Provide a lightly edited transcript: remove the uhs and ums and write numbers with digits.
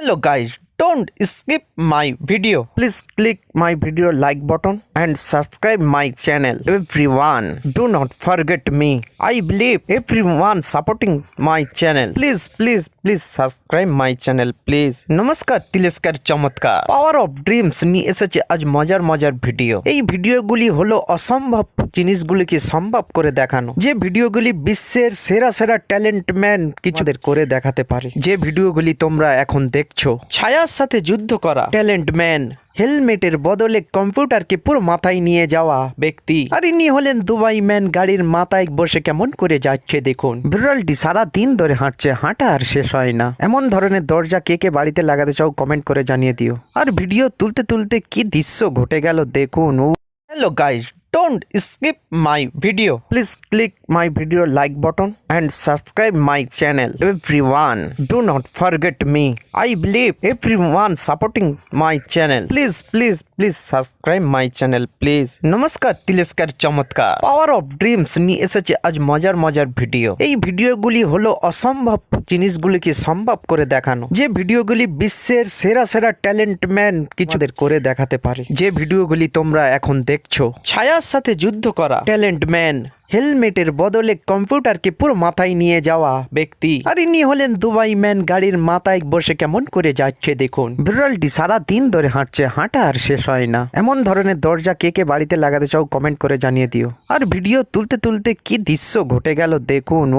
Hello guys, don't skip my video. Please click my video like button and subscribe my channel. Everyone, do not forget me. I believe everyone supporting my channel. Please subscribe my channel please. নমস্কার তিলেস্কার চমৎকার power of dreams নিয়ে এসেছে আজ মজার video. এই ভিডিওগুলি হলো অসম্ভব জিনিসগুলিকে সম্ভব করে দেখানো। যে ভিডিওগুলি বিশ্বের সেরা ট্যালেন্ট ম্যান কিছুদের করে দেখাতে পারে। যে ভিডিওগুলি তোমরা এখন দেখছো, ছায়ার সাথে যুদ্ধ করা ট্যালেন্ট ম্যান, হেলমেটের বদলে কম্পিউটারকে পুরো মাথায় নিয়ে যাওয়া ব্যক্তি, আর ইনি হলেন দুবাই ম্যান। গাড়ির মাথায় বসে কেমন করে যাচ্ছে দেখুন। বিড়ালটি সারা দিন ধরে হাঁটছে, হাঁটা আর শেষ হয় না। এমন ধরনের দরজা কে বাড়িতে লাগাতে চাও কমেন্ট করে জানিয়ে দিও। আর ভিডিও তুলতে কি দৃশ্য ঘটে গেল দেখুন। Hello guys, don't skip my video. Please click my video like button and subscribe my channel. Everyone, do not forget me. I believe everyone supporting my channel. Please subscribe my channel please. নমস্কার তিলেস্কার চমৎকার power of dreams নিয়ে এসেছে আজ মজার video. এই ভিডিওগুলি হলো অসম্ভব জিনিসগুলিকে সম্ভব করে দেখানো। যে ভিডিওগুলি বিশ্বের সেরা ট্যালেন্ট ম্যান কিছুদের করে দেখাতে পারে। যে ভিডিওগুলি তোমরা এখন দেখছো, ছায়ার সাথে যুদ্ধ করা ট্যালেন্ট ম্যান, হেলমেটের বদলে কম্পিউটারকে পুরো মাথায় নিয়ে যাওয়া ব্যক্তি, আর ইনি হলেন দুবাই ম্যান। গাড়ির মাথায় বসে কেমন করে যাচ্ছে দেখুন। বিড়ালটি সারা দিন ধরে হাঁটছে, হাঁটা আর শেষ হয় না। এমন ধরনের দরজা কে বাড়িতে লাগাতে চাও কমেন্ট করে জানিয়ে দিও। আর ভিডিও তুলতে কি দৃশ্য ঘটে গেল দেখুন।